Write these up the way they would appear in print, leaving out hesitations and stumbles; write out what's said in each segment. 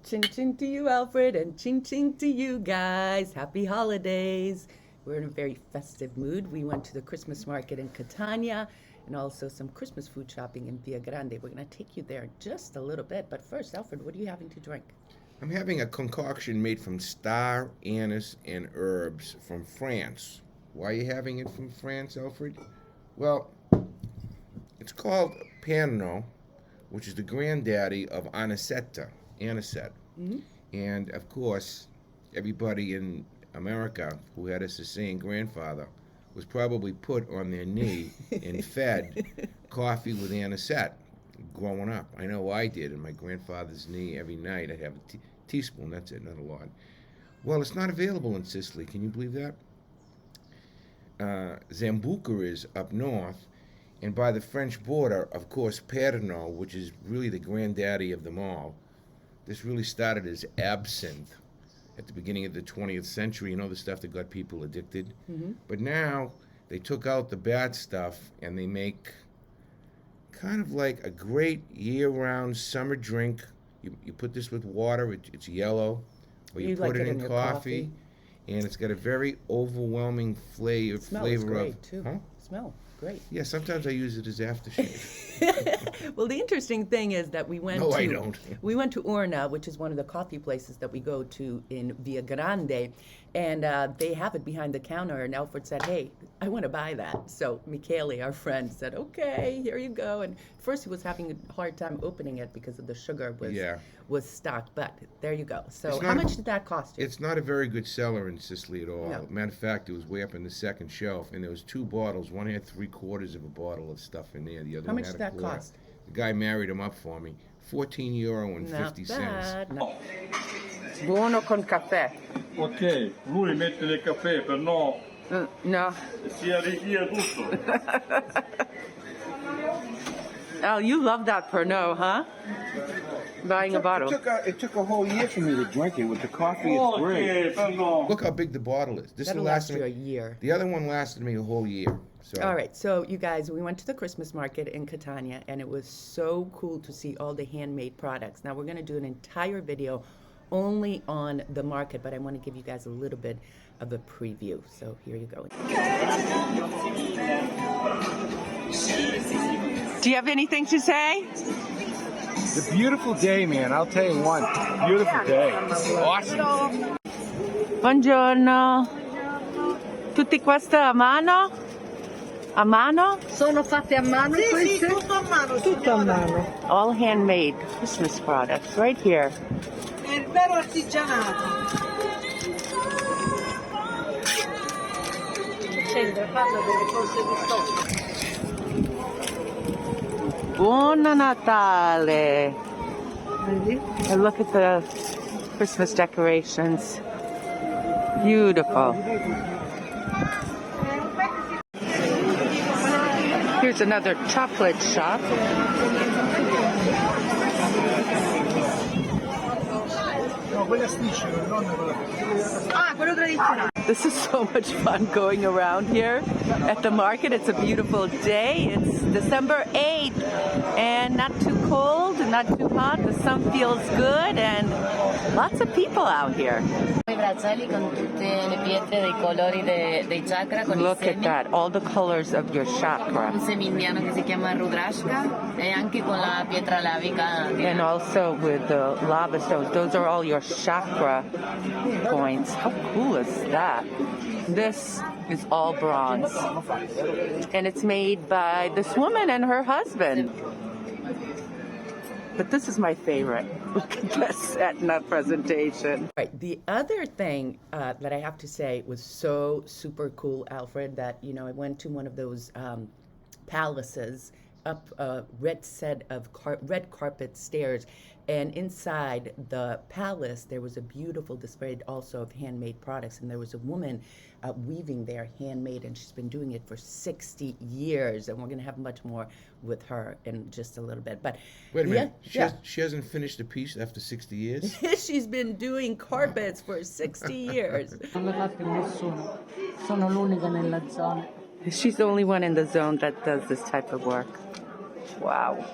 Ching ching to you, Alfred, and ching ching to you guys. Happy holidays. We're in a very festive mood. We went to the Christmas market in Catania and also some Christmas food shopping in Viagrande. We're going to take you there just a little bit. But first, Alfred, what are you having to drink? I'm having a concoction made from star anise and herbs from France. Why are you having it from France, Alfred? Well, it's called Panettone, which is the granddaddy of anisette. Mm-hmm. And of course, everybody in America who had a Sicilian grandfather was probably put on their knee and fed coffee with anisette growing up. I know I did. In my grandfather's knee every night, I'd have a teaspoon. That's it, not a lot. Well, it's not available in Sicily. Can you believe that? Zambuca is up north, and by the French border, of course, Panettone, which is really the granddaddy of them all. This really started as absinthe at the beginning of the 20th century, you know, the stuff that got people addicted. Mm-hmm. But now they took out the bad stuff and they make kind of like a great year-round summer drink. You put this with water, it's yellow, or you put like it in coffee, and it's got a very overwhelming flavor Smells great, of... too. Huh? Smell great. Yeah, sometimes I use it as aftershave. Well, the interesting thing is that we went No, to I don't. we went to Orna, which is one of the coffee places that we go to in Viagrande, and they have it behind the counter. And Alfred said, "Hey, I want to buy that." So Michele, our friend, said, "Okay, here you go." And first he was having a hard time opening it because of the sugar was stuck. But there you go. So how much did that cost you? It's not a very good seller in Sicily at all. No. Matter of fact, it was way up in the second shelf, and there was two bottles. One had 3/4 of a bottle of stuff in there. The other How one much had did a that quarter. cost? The guy married him up for me. €14.50. Not bad. No. Buono con caffè. Ok, lui mette del caffè per no No. si arricchire tutto. Oh, you love that Pernod, huh? Buying a bottle. It took a whole year for me to drink it. With the coffee, it's great. Ok, per no. Look how big the bottle is. This That'll will last last you a me. year. The other one lasted me a whole year. So. All right, so you guys, we went to the Christmas market in Catania, and it was so cool to see all the handmade products. Now, we're going to do an entire video only on the market, but I want to give you guys a little bit of a preview. So here you go. Do you have anything to say? It's a beautiful day, man. I'll tell you one. Beautiful day. Awesome. Buongiorno. Tutti queste a mano? A mano? Sono fatte a mano queste? Tutto a mano. Tutto a mano. All handmade Christmas products right here. È il vero artigianato. Scende, parla delle cose di storia. Buon Natale. And look at the Christmas decorations. Beautiful. Here's another chocolate shop. Ah, quello tradizionale. This is so much fun going around here at the market. It's a beautiful day. It's December 8th and not too cold, not too hot. The sun feels good and lots of people out here. I bracciali con tutte le pietre dei colori dei chakra con Look i at semi. that, all the colors of your chakra. Un semi indiano che si chiama rudrashka e anche con la pietra lavica. And also with the lava stones. Those are all your chakra points. How cool is that? This is all bronze. And it's made by this woman and her husband. But this is my favorite. Look at that set and that presentation. Right. The other thing that I have to say was so super cool, Alfred, that, you know, I went to one of those palaces up a red set of red carpet stairs. And inside the palace, there was a beautiful display also of handmade products. And there was a woman weaving there, handmade, and she's been doing it for 60 years. And we're going to have much more with her in just a little bit. But Wait a minute. Yeah, She hasn't finished a piece after 60 years? she's been doing carpets for 60 years. Non l'ha fatto nessuno. Sono l'unica nella zona. She's the only one in the zone that does this type of work. Wow.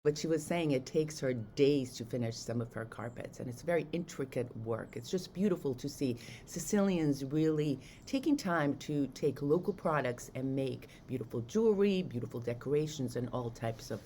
But she was saying it takes her days to finish some of her carpets, and it's very intricate work. It's just beautiful to see Sicilians really taking time to take local products and make beautiful jewelry, beautiful decorations, and all types of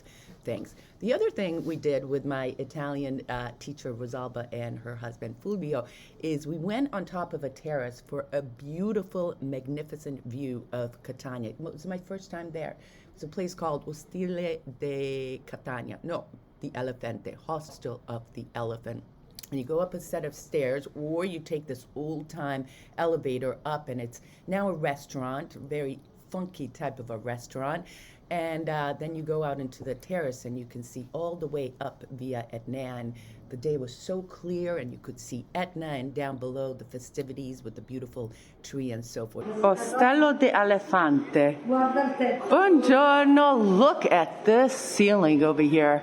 things. The other thing we did with my Italian teacher, Rosalba, and her husband, Fulvio, is we went on top of a terrace for a beautiful, magnificent view of Catania. It was my first time there. It's a place called Ustile de Catania. No, the Elefante, Hostel of the Elephant. And you go up a set of stairs, or you take this old-time elevator up, and it's now a restaurant, very funky type of a restaurant. And then you go out into the terrace, and you can see all the way up Via Etna. And the day was so clear, and you could see Etna, and down below the festivities with the beautiful tree and so forth. Hostel de Elefante. Buongiorno. Look at this ceiling over here.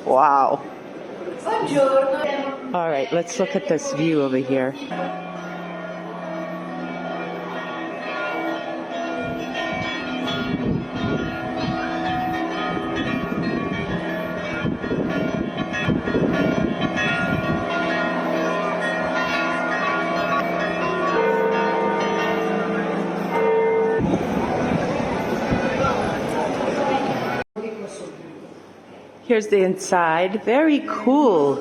Wow. Buongiorno. All right, let's look at this view over here. Here's the inside. Very cool.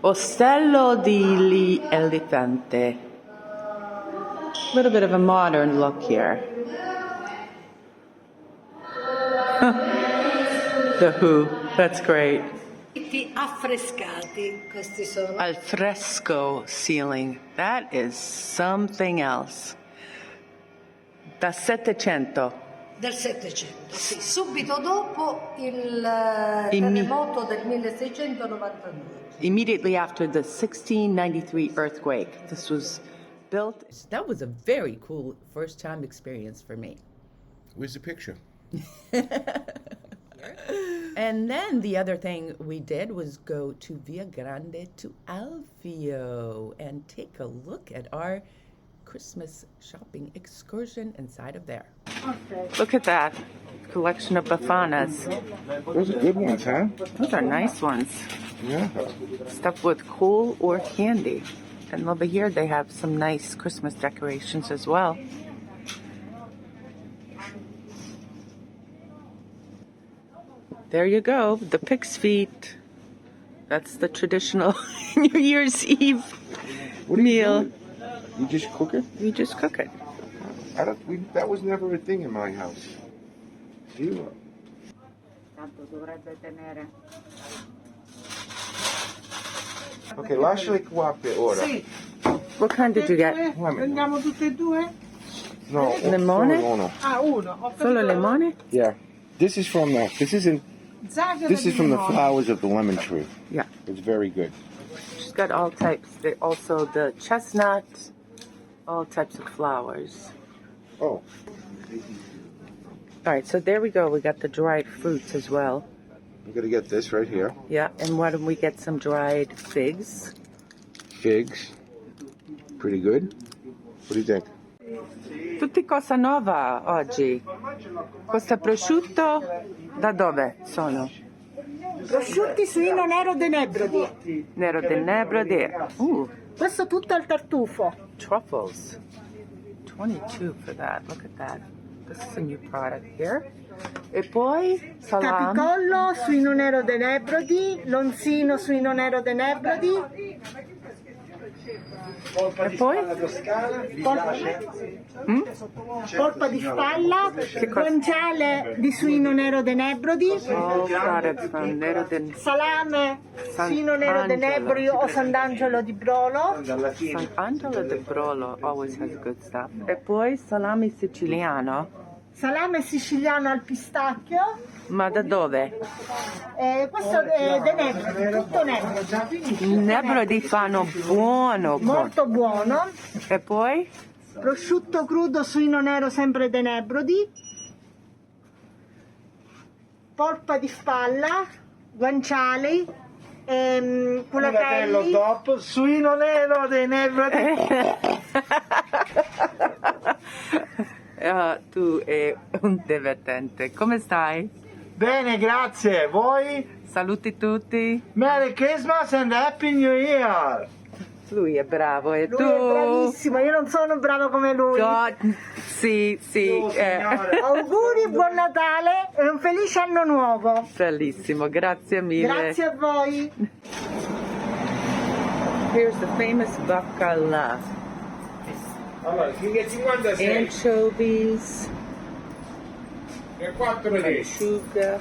Ostello di Elefante. A little bit of a modern look here. The Who. That's great. Affrescati, questi sono. Al fresco ceiling. That is something else. Da 700. Del 700, sì, subito dopo il terremoto del 1692. Immediately after the 1693 earthquake. This was built. That was a very cool first-time experience for me. Where's the picture? And then the other thing we did was go to Viagrande to Alfio and take a look at our Christmas shopping excursion inside of there. Okay. Look at that collection of Bafanas. Those are good ones, huh? Those are nice ones. Yeah. Stuff with coal or candy. And over here they have some nice Christmas decorations as well. There you go, the pig's feet. That's the traditional New Year's Eve meal. You just cook it? You just cook it. That was never a thing in my house. Zero. Ok, lasciali qua per ora. Sì. What kind did you get? Prendiamo tutte e due? No, Limone? solo uno. Ah, uno. Ho Solo limone? Yeah. This is from the. This is from the flowers of the lemon tree. Yeah. It's very good. She's got all types. Also the chestnut, all types of flowers. Oh. All right, so there we go. We got the dried fruits as well. I'm gonna get this right here. Yeah, and why don't we get some dried figs? Figs. Pretty good. What do you think? Tutti cosa nova oggi. Questo prosciutto da dove sono? Prosciutti suino nero de Nebrodi. Nero del Nebrodi. Questo tutto al tartufo. Truffles. 22 for that. Look at that. This is a new product here. E poi salami. Capicollo suino nero de Nebrodi. Lonzino suino nero de Nebrodi. E poi? Polpa di spalla. Guanciale di suino nero de Nebrodi. All products from Nero del Salame suino nero de Nebrodi o Sant'Angelo di Brolo. Sant'Angelo del Brolo always has good stuff. E poi salami siciliano. Salame siciliano al pistacchio. Ma da dove? Questo è de Nebrodi, tutto Nebrodi. Il Nebrodi fanno buono. Molto buono. E poi? Prosciutto crudo suino nero sempre de Nebrodi. Polpa di spalla, guanciali, Culatelli. top, suino nero dei nevrati. Tu è un divertente. Come stai? Bene, grazie. Voi? Saluti tutti. Merry Christmas and Happy New Year. Lui è bravo e Lui tu? è bravissimo, io non sono bravo come lui. Sì, sì. Oh, signore. Auguri, buon Natale e un felice anno nuovo. Bellissimo, grazie mille. Grazie a voi. Here's the famous baccalà. Allora, 56. Anchovies, E 4 sugar.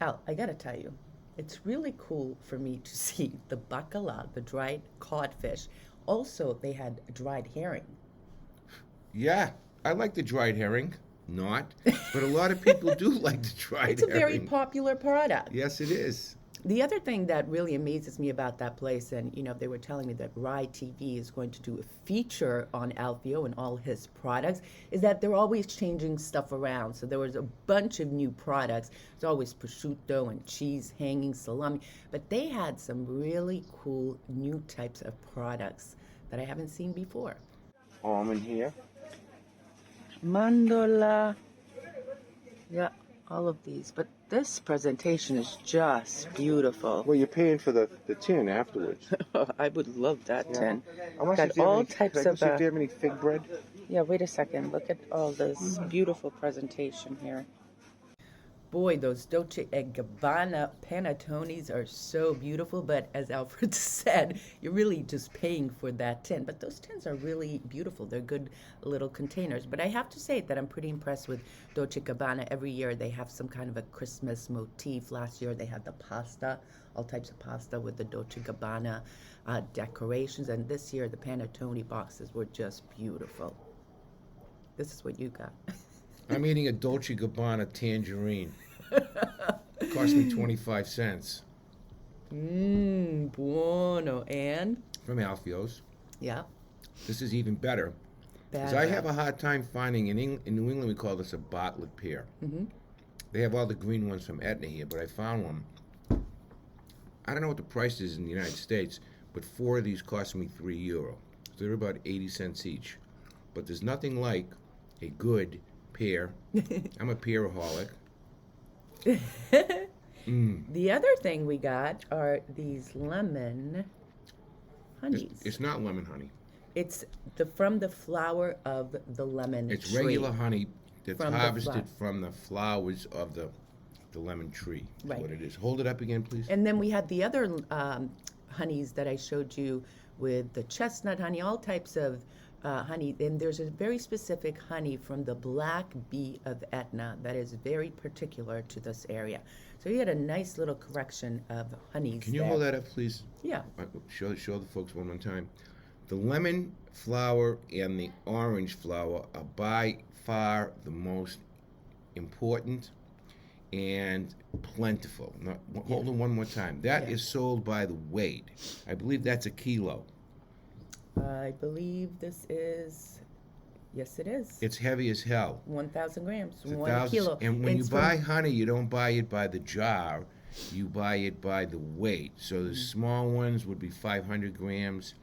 Al, I gotta tell you, it's really cool for me to see the bacala, the dried codfish. Also, they had dried herring. Yeah, I like the dried herring. Not, but a lot of people do like the dried It's a very herring. popular product. Yes, it is. The other thing that really amazes me about that place, and they were telling me that Rai TV is going to do a feature on Alfio and all his products, is that they're always changing stuff around. So there was a bunch of new products. There's always prosciutto and cheese, hanging salami, but they had some really cool new types of products that I haven't seen before. Almond here. Mandola, yeah, all of these. But this presentation is just beautiful. Well, you're paying for the tin afterwards. I would love that tin. I want to Got see if you have all any- types can I of, see if you have any fig bread. Yeah, wait a second. Look at all this beautiful presentation here. Boy, those Dolce Gabbana Panettones are so beautiful, but as Alfred said, you're really just paying for that tin. But those tins are really beautiful. They're good little containers. But I have to say that I'm pretty impressed with Dolce Gabbana. Every year they have some kind of a Christmas motif. Last year they had the pasta, all types of pasta with the Dolce Gabbana decorations. And this year the Panettone boxes were just beautiful. This is what you got. I'm eating a Dolce Gabbana tangerine. Cost me 25 cents Buono. And? from Alfio's. Yeah. This is even better. Because I have a hard time finding, in New England we call this a Bartlett pear. Mm-hmm. They have all the green ones from Etna here, but I found one. I don't know what the price is in the United States, but 4 of these cost me €3. So they're about 80 cents each. But there's nothing like a good pear. I'm a pearaholic. The other thing we got are these lemon honeys. It's not lemon honey. It's from the flower of the lemon It's tree. regular honey that's From the harvested from the flowers of the lemon tree. Is Right. what it is. Hold it up again, please. And then we had the other honeys that I showed you with the chestnut honey, all types of honey. And there's a very specific honey from the black bee of Etna that is very particular to this area. So you had a nice little collection of honeys. Can you there. hold that up, please? Yeah. Show the folks one more time. The lemon flower and the orange flower are by far the most important and plentiful. Now, hold it one more time. That is sold by the weight. I believe that's a kilo. I believe this is, yes it is. It's heavy as hell. 1,000 grams, It's 1 kilo. And when It's you buy honey, you don't buy it by the jar. You buy it by the weight. So the small ones would be 500 grams.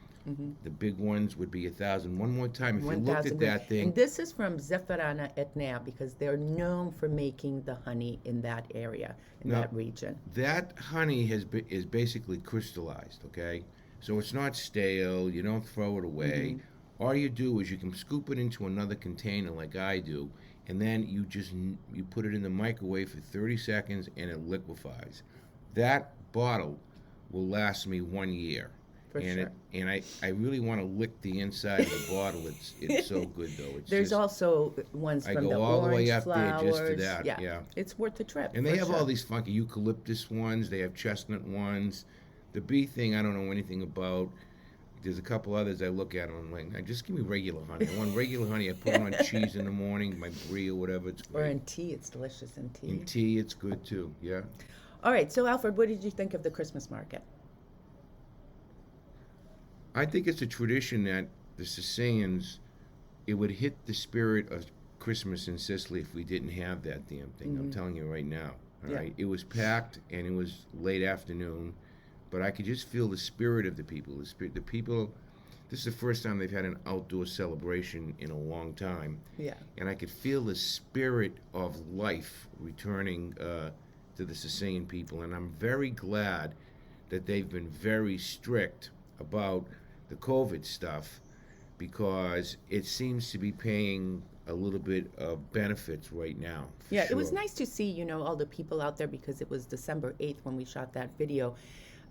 The big ones would be 1,000. One more time, if you looked 1,000 at grams. that thing. And this is from Zeffarana Etna because they're known for making the honey in that area, in Now, that region. That honey is basically crystallized, okay? So it's not stale. You don't throw it away. All you do is you can scoop it into another container like I do, and then you put it in the microwave for 30 seconds and it liquefies. That bottle will last me 1 year. For sure. And I really want to lick the inside of the bottle. It's so good though. It's There's just, also ones I from the go all the orange way up flowers. there just to that. Yeah. It's worth the trip. And they for have sure. all these funky eucalyptus ones. They have chestnut ones. The bee thing, I don't know anything about. There's a couple others I look at and I'm like, "Now, just give me regular honey. I want regular honey. I put it on cheese in the morning, my brie or whatever. It's Or great. in tea, it's delicious in tea. In tea, it's good too. Yeah. All right, so Alfred, what did you think of the Christmas market? I think it's a tradition that the Sicilians, it would hit the spirit of Christmas in Sicily if we didn't have that damn thing. I'm telling you right now. All Yeah. right, it was packed and it was late afternoon, but I could just feel the spirit of the people. The people. This is the first time they've had an outdoor celebration in a long time, Yeah. and I could feel the spirit of life returning to the Sicilian people. And I'm very glad that they've been very strict about the COVID stuff, because it seems to be paying a little bit of benefits right now. For Yeah, it was sure. nice to see, all the people out there, because it was December 8th when we shot that video.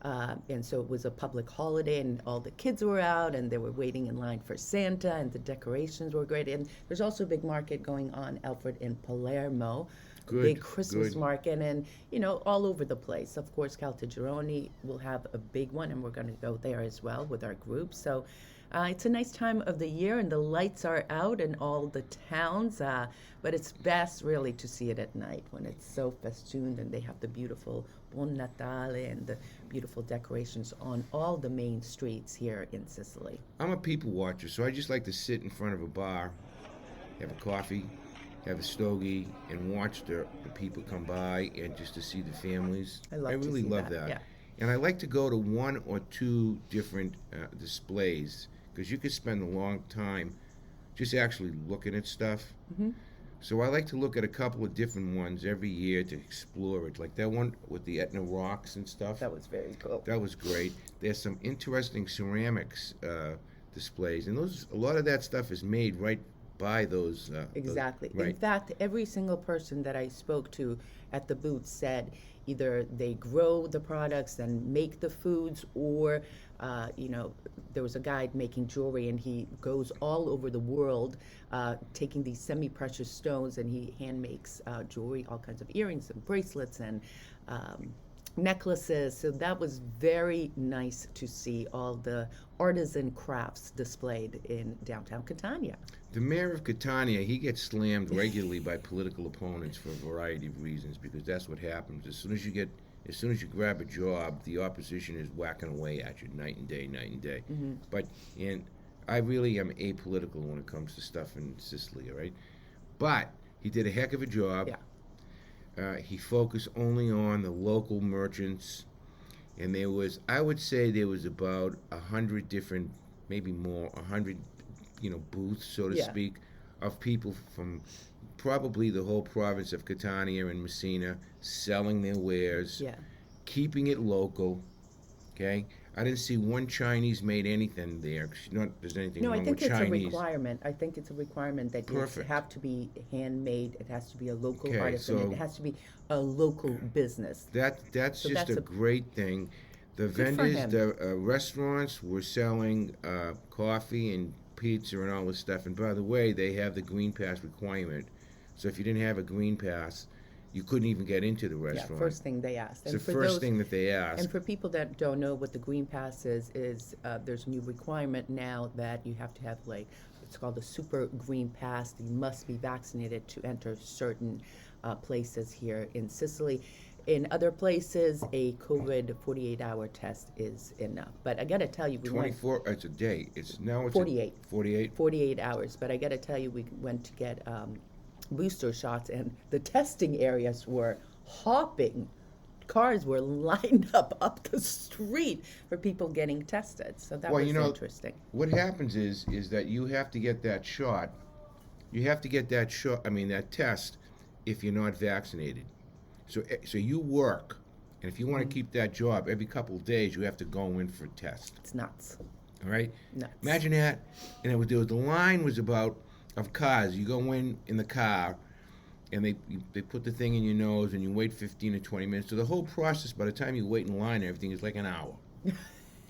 And so it was a public holiday, and all the kids were out, and they were waiting in line for Santa, and the decorations were great. And there's also a big market going on, Alfred, in Palermo. Good, Big Christmas good. market, and all over the place. Of course, Caltagirone will have a big one, and we're going to go there as well with our group. So it's a nice time of the year, and the lights are out in all the towns. But it's best really to see it at night when it's so festooned, and they have the beautiful Buon Natale and the beautiful decorations on all the main streets here in Sicily. I'm a people watcher, so I just like to sit in front of a bar, have a coffee, have a stogie, and watch the people come by, and just to see the families. I love to really see love that, yeah. And I like to go to one or two different displays, because you could spend a long time just actually looking at stuff. Mm-hmm. So I like to look at a couple of different ones every year to explore it. Like that one with the Etna rocks and stuff. That was very cool. That was great. There's some interesting ceramics displays, and a lot of that stuff is made right by those. Exactly. Right. In fact, every single person that I spoke to at the booth said either they grow the products and make the foods, or there was a guy making jewelry, and he goes all over the world taking these semi-precious stones, and he hand makes jewelry, all kinds of earrings and bracelets and necklaces. So that was very nice to see all the artisan crafts displayed in downtown Catania. The mayor of Catania, he gets slammed regularly by political opponents for a variety of reasons, because that's what happens. As soon as you grab a job, the opposition is whacking away at you night and day, night and day. Mm-hmm. I really am apolitical when it comes to stuff in Sicily, all right? But he did a heck of a job. Yeah. He focused only on the local merchants, and I would say there was about 100 different, maybe more, 100, booths, so to Yeah. speak, of people from probably the whole province of Catania and Messina selling their wares, Yeah. keeping it local, okay? I didn't see one Chinese made anything there, 'cause there's anything No, wrong I think with it's Chinese. a requirement. I think it's a requirement that Perfect. you have to be handmade. It has to be a local Okay, artisan. so- It has to be a local business. That's So just that's a a- great thing. The for vendors, him. the restaurants were selling coffee and pizza and all this stuff. And by the way, they have the green pass requirement. So if you didn't have a green pass, you couldn't even get into the Yeah, restaurant. first thing they asked. It's the for first those- thing that they asked. And for people that don't know what the Green Pass is there's a new requirement now that you have to have, it's called a Super Green Pass. You must be vaccinated to enter certain places here in Sicily. In other places, a COVID 48-hour test is enough. But I got to tell you, we went 24, it's a day. It's 48. 48. 48 hours. But I got to tell you, we went to get booster shots, and the testing areas were hopping. Cars were lined up the street for people getting tested. So that Well, was interesting. What happens is that you have to get that shot. You have to get that test, if you're not vaccinated. So you work, and if you want to keep that job, every couple of days you have to go in for a test. It's nuts. All right. Nuts. Imagine that. And the line was of cars. You go in the car, and they put the thing in your nose, and you wait 15 to 20 minutes. So the whole process, by the time you wait in line and everything, is like an hour.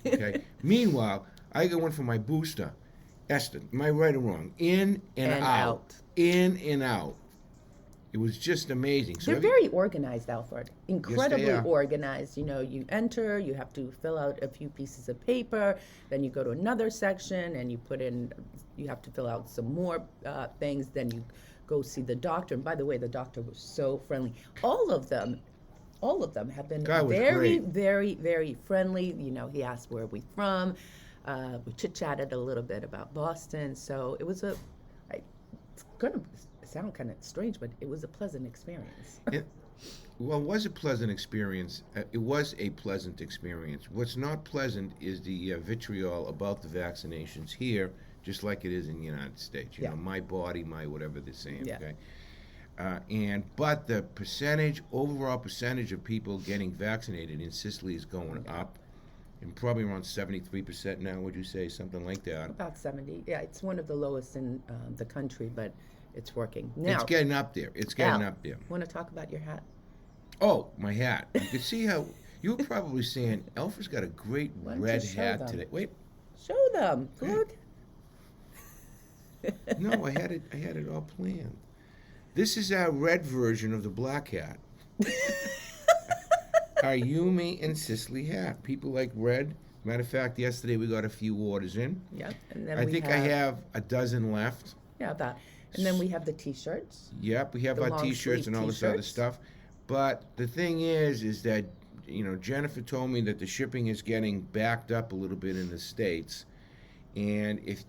Okay. Meanwhile, I go in for my booster. Esther, am I right or wrong? In and out. In and out. It was just amazing. So They're very organized, Alfred. Incredibly are. organized. You enter, you have to fill out a few pieces of paper, then you go to another section and you have to fill out some more things, then you go see the doctor. And by the way, the doctor was so friendly. All of them have been Guy was very, great. very, very friendly. He asked where we from. We chit-chatted a little bit about Boston. So it was it's going to sound kind of strange, but it was a pleasant experience. Well, it was a pleasant experience. It was a pleasant experience. What's not pleasant is the vitriol about the vaccinations here, just like it is in the United States. You Yeah. know, my body, my whatever they're saying. Yeah. Okay. But the overall percentage of people getting vaccinated in Sicily is going up, and probably around 73% now. Would you say something like that? About 70. Yeah, it's one of the lowest in the country, but it's working. Now, It's getting up there. It's getting Al, up there. want to talk about your hat? Oh, my hat. You can see how you were probably saying Alfred's got a great Why don't you red show hat them? today. Wait, Show them. Look. no, I had it all planned. This is our red version of the black hat. Our Yumi and Sicily hat. People like red. Matter of fact, yesterday we got a few orders in. Yep. And then I we think I have a dozen left. Yeah, that. And then we have the T-shirts. Yep, we have The our long T-shirts sleeve and all this other T-shirts. stuff. But the thing is that, you know, Jennifer told me that the shipping is getting backed up a little bit in the States. And if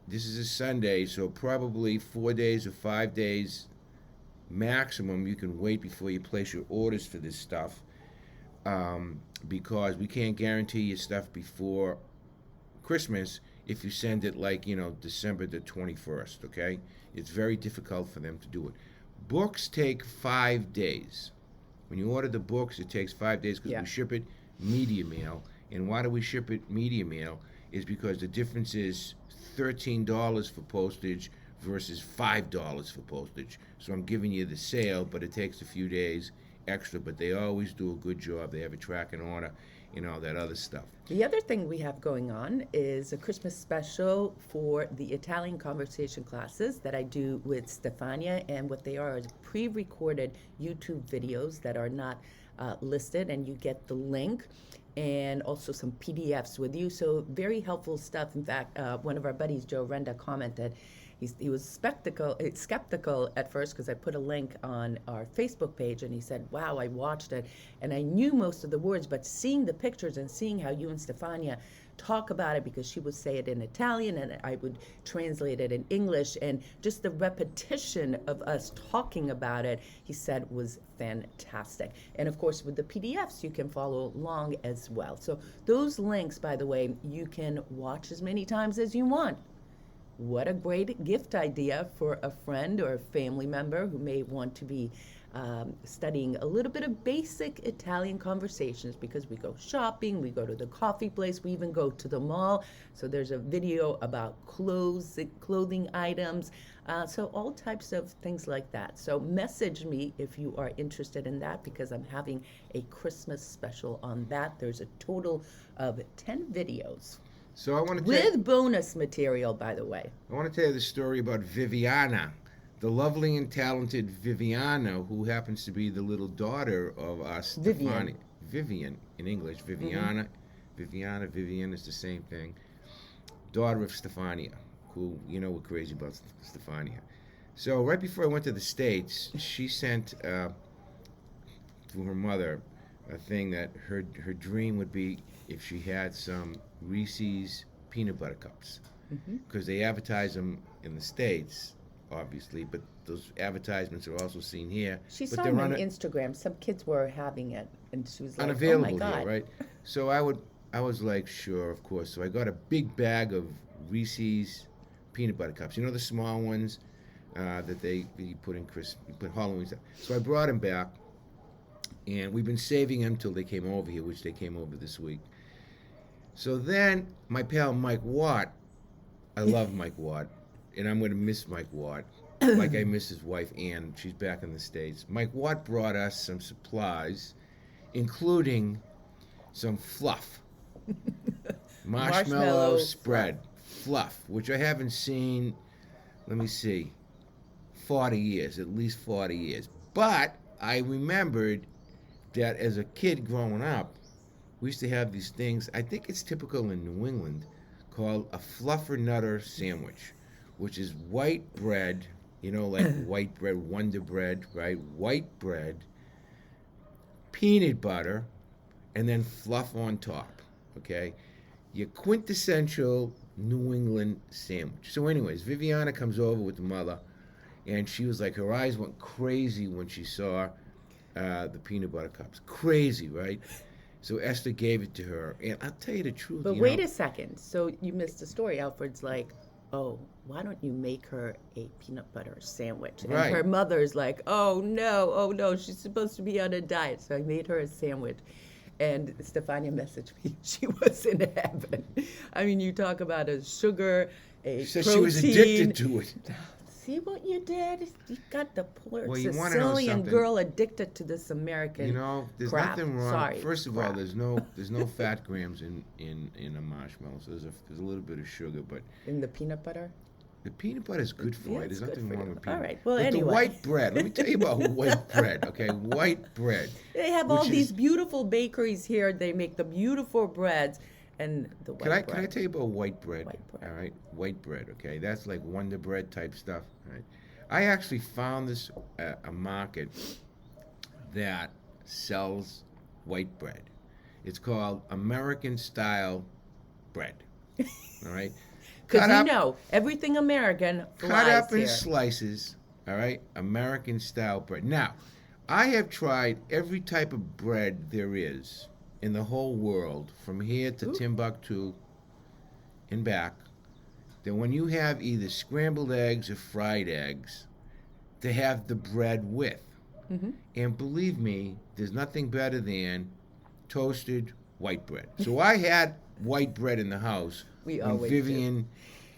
this is a Sunday, so probably 4 days or 5 days maximum you can wait before you place your orders for this stuff. Because we can't guarantee your stuff before Christmas if you send it like, you know, December the 21st, okay? It's very difficult for them to do it. Books take 5 days. When you order the books, it takes 5 days because Yeah. we ship it media mail. And why do we ship it media mail? Is because the difference is $13 for postage versus $5 for postage. So I'm giving you the sale, but it takes a few days extra, but they always do a good job. They have a tracking order and all that other stuff. The other thing we have going on is a Christmas special for the Italian conversation classes that I do with Stefania, and what they are is pre-recorded YouTube videos that are not listed, and you get the link and also some PDFs with you. So very helpful stuff. In fact, one of our buddies, Joe Renda, commented he was skeptical at first because I put a link on our Facebook page, and he said, wow, I watched it and I knew most of the words, but seeing the pictures and seeing how you and Stefania talk about it, because she would say it in Italian and I would translate it in English, and just the repetition of us talking about it, he said, was fantastic. And of course with the PDFs you can follow along as well. So those links, by the way, you can watch as many times as you want. What a great gift idea for a friend or a family member who may want to be studying a little bit of basic Italian conversations, because we go shopping, we go to the coffee place, we even go to the mall. So there's a video about clothing items, so all types of things like that. So message me if you are interested in that, because I'm having a Christmas special on that. There's a total of 10 videos. So I want to With bonus material, by the way. I want to tell you the story about Viviana, the lovely and talented Viviana, who happens to be the little daughter of Stefani. Vivian in English. Viviana. Vivian is the same thing. Daughter of Stefania, who, you know, we're crazy about Stefania. So right before I went to the States, she sent to her mother a thing that her dream would be if she had some Reese's peanut butter cups, because they advertise them in the States, obviously, but those advertisements are also seen here. She but saw they're them on Instagram. Some kids were having it, and she was like, unavailable "Oh my God!" here, right? So I was like, sure, of course. So I got a big bag of Reese's peanut butter cups. You know, the small ones that you put in you put Halloween stuff. So I brought them back, and we've been saving them till they came over here, which they came over this week. So then my pal Mike Watt, I love Mike Watt, and I'm going to miss Mike Watt, like I miss his wife Ann. She's back in the States. Mike Watt brought us some supplies, including some fluff, marshmallow spread, fluff, which I haven't seen, let me see, 40 years, at least 40 years. But I remembered that as a kid growing up, we used to have these things, I think it's typical in New England, called a fluffernutter sandwich, which is white bread, you know, like white bread, Wonder Bread, right? White bread, peanut butter, and then fluff on top, okay? Your quintessential New England sandwich. So anyways, Viviana comes over with the mother, and she was like, her eyes went crazy when she saw the peanut butter cups. Crazy, right? So Esther gave it to her, and I'll tell you the truth. But wait a second. So you missed the story. Alfred's like, oh, why don't you make her a peanut butter sandwich? And Right. her mother's like, oh no, she's supposed to be on a diet. So I made her a sandwich. And Stefania messaged me. She was in heaven. I mean, you talk about a sugar, a She said protein. she was addicted to it. See what you did? You got the poor Well, you wanna know Sicilian something? girl addicted to this American You know, there's crap. nothing wrong. Sorry, First of all, crap. there's no fat grams in a marshmallow. So there's a little bit of sugar, but In the peanut butter? the peanut butter is good for Yeah, you. it's There's good nothing for wrong you. with peanut All butter. right, well, but anyway. the white bread. Let me tell you about white bread. Okay, white bread. They have all which these is- beautiful bakeries here. They make the beautiful breads and the white Can I bread. tell you about white bread? White bread. All right, white bread. Okay, that's like Wonder Bread type stuff. All right. I actually found this a market that sells white bread. It's called American Style Bread. All right. Because Cut you up- know, everything American cut flies up in here. slices. All right, American Style bread. Now, I have tried every type of bread there is in the whole world, from here to Timbuktu and back. That when you have either scrambled eggs or fried eggs, to have the bread with. Mm-hmm. And believe me, there's nothing better than toasted white bread. So I had white bread in the house We when always Vivian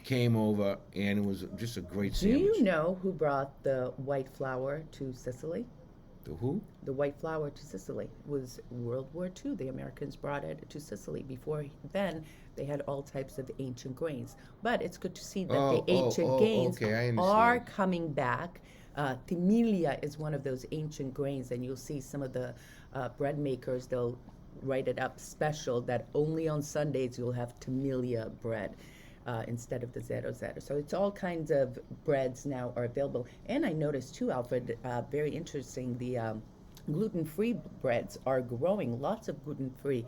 came over, and it was just a great Do sandwich. you know who brought the white flour to Sicily? The who? The white flour to Sicily was World War II. The Americans brought it to Sicily. Before then, they had all types of ancient grains. But it's good to see that the ancient grains okay, I understand. are coming back. Timilia is one of those ancient grains, and you'll see some of the bread makers, they'll write it up special that only on Sundays you'll have Timilia bread. Instead of the zero. So it's all kinds of breads now are available. And I noticed too, Alfred, very interesting, the gluten-free breads are growing. Lots of gluten-free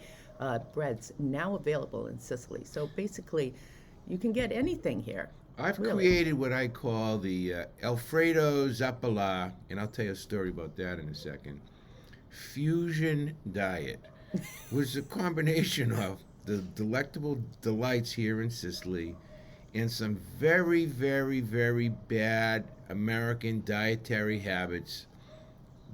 breads now available in Sicily. So basically, you can get anything here. I've Really? created what I call the Alfredo Zappala, and I'll tell you a story about that in a second. Fusion diet, which is a combination of the delectable delights here in Sicily and some very, very, very bad American dietary habits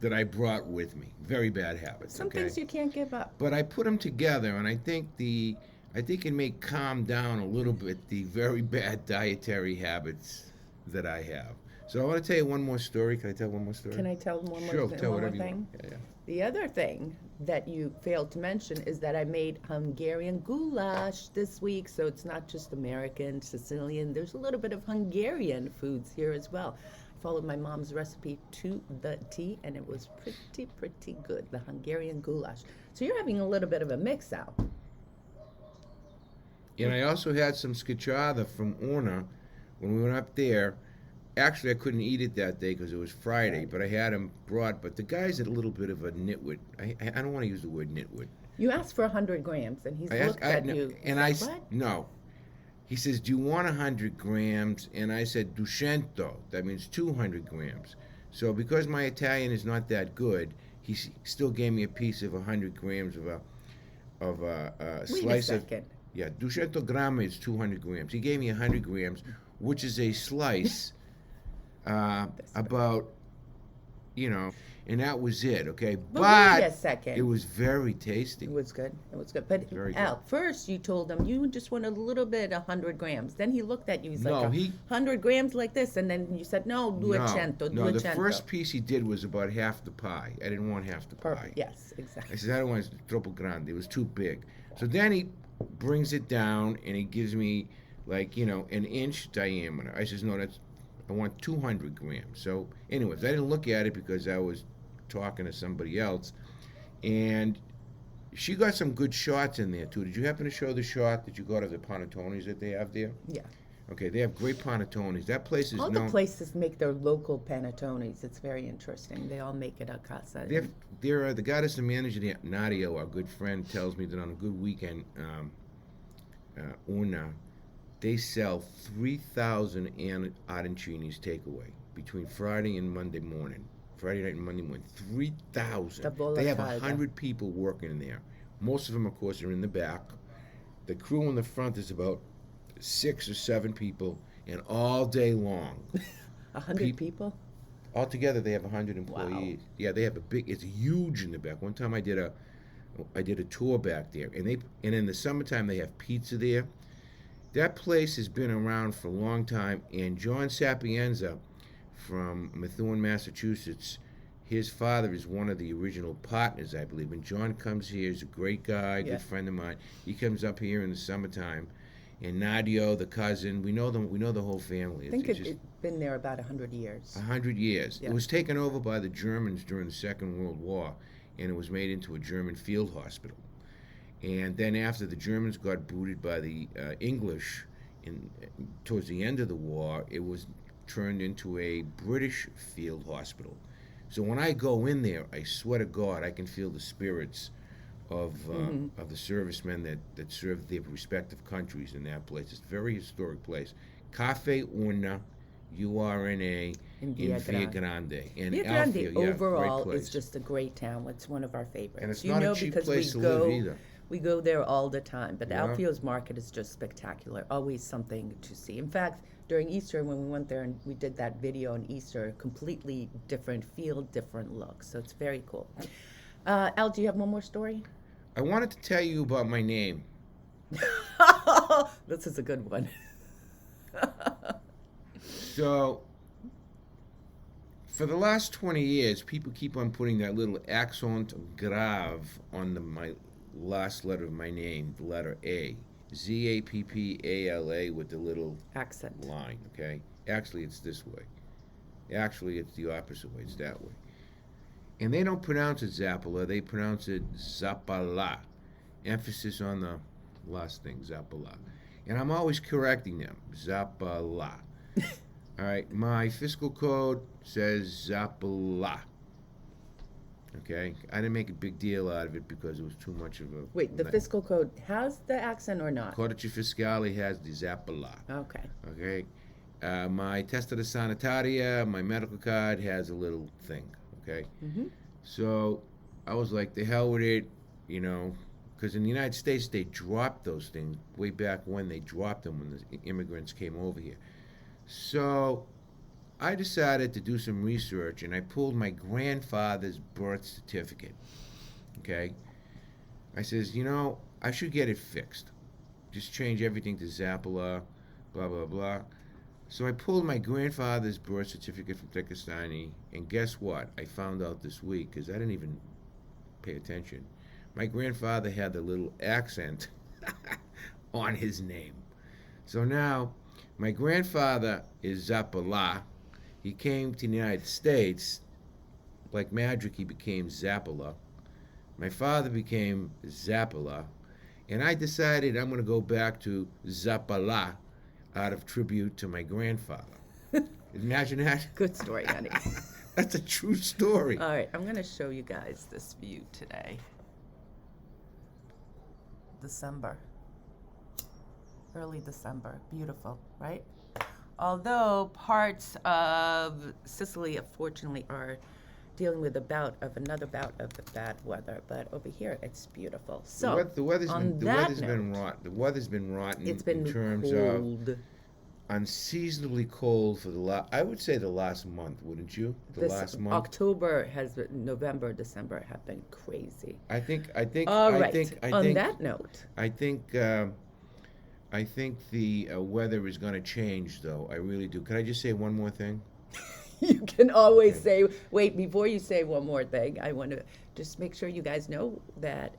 that I brought with me. Very bad habits. Some okay? things you can't give up. But I put them together, and I think it may calm down a little bit the very bad dietary habits that I have. So I want to tell you one more story. Can I tell one more story? Can I tell one more, Sure, th- tell one more whatever you thing? want. Yeah. The other thing that you failed to mention is that I made Hungarian goulash this week. So it's not just American, Sicilian. There's a little bit of Hungarian foods here as well. I followed my mom's recipe to the T, and it was pretty good, the Hungarian goulash. So you're having a little bit of a mix out. And I also had some scacciata from Orna when we went up there. Actually, I couldn't eat it that day because it was Friday, but I had them brought. But the guy's a little bit of a nitwit. I don't want to use the word nitwit. You asked for 100 grams, and he's looked at you. And What? no. He says, do you want 100 grams? And I said, 200. That means 200 grams. So because my Italian is not that good, he still gave me a piece of 100 grams of a Wait slice a of. second. Yeah, 200 grammi is 200 grams. He gave me 100 grams, which is a slice about, and that was it, okay? But wait a second. It was very tasty. It was good. It was good. But Very good. Al, first you told him you just want a little bit, 100 grams. Then he looked at you. He's No, like, he- 100 grams like this. And then you said, no, 200, No, the 200. first piece he did was about half the pie. I didn't want half the pie. Perfect. Yes, I exactly. said, I don't want it troppo grande. It was too big. So then he brings it down and he gives me an inch diameter. I says, no, I want 200 grams. So anyways, I didn't look at it because I was talking to somebody else. And she got some good shots in there too. Did you happen to show the shot that you got of the panettones that they have there? Yeah. Okay, they have great panettones. That place is All known. the places make their local panettones. It's very interesting. They all make it at casa. They're the goddess and manager, Nadia, our good friend, tells me that on a good weekend, Una, they sell 3,000 arancinis takeaway between Friday and Monday morning. Friday night and Monday morning. 3,000. The They have Volata. 100 people working in there. Most of them, of course, are in the back. The crew in the front is about 6 or 7 people, and all day long. 100 people? Altogether, they have 100 employees. Wow. Yeah, they have a big. It's huge in the back. One time, I did a tour back there, and in the summertime they have pizza there. That place has been around for a long time, and John Sapienza from Methuen, Massachusetts, his father is one of the original partners, I believe. And John comes here, he's a great guy, Yeah. good friend of mine. He comes up here in the summertime, and Nadio, the cousin, we know them. We know the whole family. I think It's it's been there about 100 years. 100 years. Yeah. It was taken over by the Germans during the Second World War, and it was made into a German field hospital. And then after the Germans got booted by the English towards the end of the war, it was turned into a British field hospital. So when I go in there, I swear to God, I can feel the spirits of the servicemen that served their respective countries in that place. It's a very historic place. Cafe Una, URNA, In in Viagrande. Viagrande. And Viagrande Alfio, yeah, overall great is place. just a great town. It's one of our favorites. And it's you not know, a cheap because place we to go, live either. We go there all the time. But Yeah. Alfio's market is just spectacular. Always something to see. In fact, during Easter, when we went there and we did that video on Easter, completely different feel, different look. So it's very cool. Al, do you have one more story? I wanted to tell you about my name. This is a good one. So, for the last 20 years, people keep on putting that little accent grave on my last letter of my name, the letter A. Zappala with the little Accent. line, okay? Actually, it's this way. Actually, it's the opposite way. It's that way. And they don't pronounce it Zappala. They pronounce it Zappala. Emphasis on the last thing, Zappala. And I'm always correcting them. Zappala. All right, my fiscal code says Zappala. Okay, I didn't make a big deal out of it because it was too much of a. Wait, the fiscal code has the accent or not? Codice Fiscale has the Zappala. Okay. Okay, my testa de sanitaria, my medical card has a little thing. Okay, so I was like, the hell with it, you know, because in the United States they dropped those things way back when they dropped them when the immigrants came over here. So I decided to do some research, and I pulled my grandfather's birth certificate. Okay, I says, you know, I should get it fixed. Just change everything to Zappala, blah blah blah. So I pulled my grandfather's birth certificate from Pakistani, and guess what? I found out this week, because I didn't even pay attention. My grandfather had the little accent on his name. So now, my grandfather is Zappala. He came to the United States. Like magic, he became Zappala. My father became Zappala. And I decided I'm going to go back to Zappala out of tribute to my grandfather. Imagine that. Good story, honey. That's a true story. All right, I'm going to show you guys this view today. December. Early December. Beautiful, right? Although parts of Sicily, unfortunately, are dealing with another bout of the bad weather, but over here it's beautiful. So The weather's on been rotten it's been in terms cold. of unseasonably cold for I would say the last month, wouldn't you? Last month. October has been, November, December have been crazy. I think. All I right. think. I On think. that note, I think. I think the weather is going to change, though. I really do. Can I just say one more thing? you can always say, wait, before you say one more thing, I want to just make sure you guys know that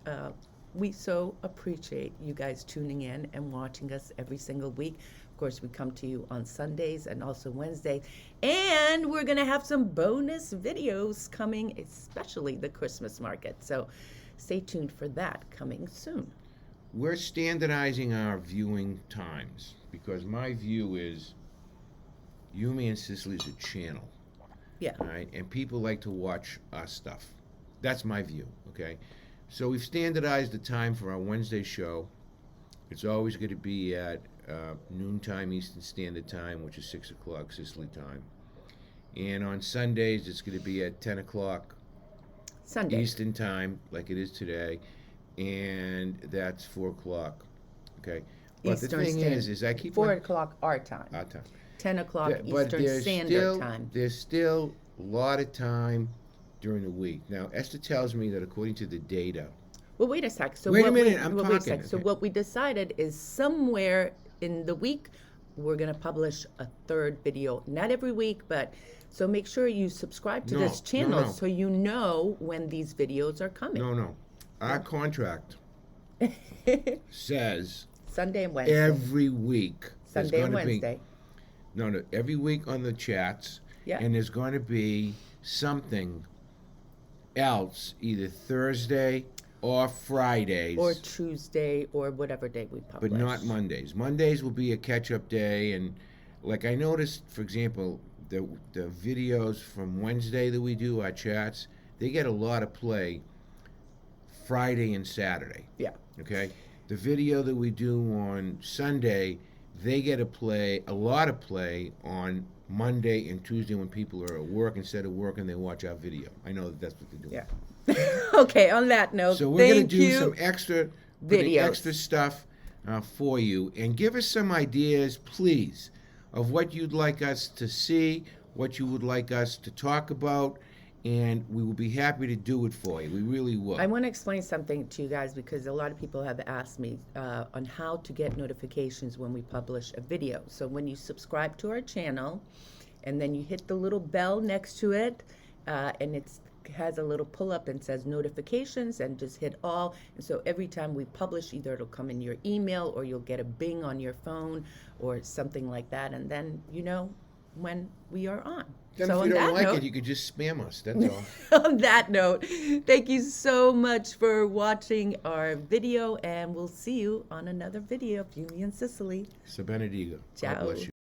we so appreciate you guys tuning in and watching us every single week. Of course, we come to you on Sundays and also Wednesdays. And we're going to have some bonus videos coming, especially the Christmas market. So stay tuned for that coming soon. We're standardizing our viewing times because my view is Yumi and Sicily's a channel. Yeah. All right, and people like to watch our stuff. That's my view, okay? So we've standardized the time for our Wednesday show. It's always going to be at noontime Eastern Standard Time, which is 6 o'clock Sicily time. And on Sundays, it's going to be at 10 o'clock Sunday. Eastern time, like it is today. And that's 4 o'clock. Okay. But Eastern the thing Standard. is I keep 4 o'clock our time. our time. 10 o'clock But Eastern there's Standard Time. There's still a lot of time during the week. Now, Esther tells me that according to the data, Well, wait a sec. So Wait a what minute, we, I'm well, wait a talking. sec. So what we decided is somewhere in the week, we're going to publish a third video. Not every week, but so make sure you subscribe to No, this channel no. so you know when these videos are coming. no. Our contract says Sunday and Wednesday. every week there's Sunday and going to be Wednesday. no, every week on the chats, Yeah. and there's going to be something else either Thursday or Fridays, Or Tuesday or whatever day we publish. but not Mondays. Mondays will be a catch-up day, and like I noticed, for example, the videos from Wednesday that we do, our chats, they get a lot of play Friday and Saturday. Yeah. Okay, the video that we do on Sunday, they get a lot of play on Monday and Tuesday when people are at work. Instead of working, they watch our video. I know that's what they're doing. Yeah. Okay, on that note, So we're going thank to do you. some extra Videos. extra stuff for you, and give us some ideas, please, of what you'd like us to see, what you would like us to talk about, and we will be happy to do it for you. We really will. I want to explain something to you guys because a lot of people have asked me on how to get notifications when we publish a video. So when you subscribe to our channel and then you hit the little bell next to it and it has a little pull up and says notifications, and just hit all. And so every time we publish, either it'll come in your email or you'll get a bing on your phone or something like that. And then you know when we are on. Then So if on you don't that like note, it, you could just spam us. That's all. on that note, thank you so much for watching our video, and we'll see you on another video of Union Sicily. So Benedigo. God Ciao. bless you.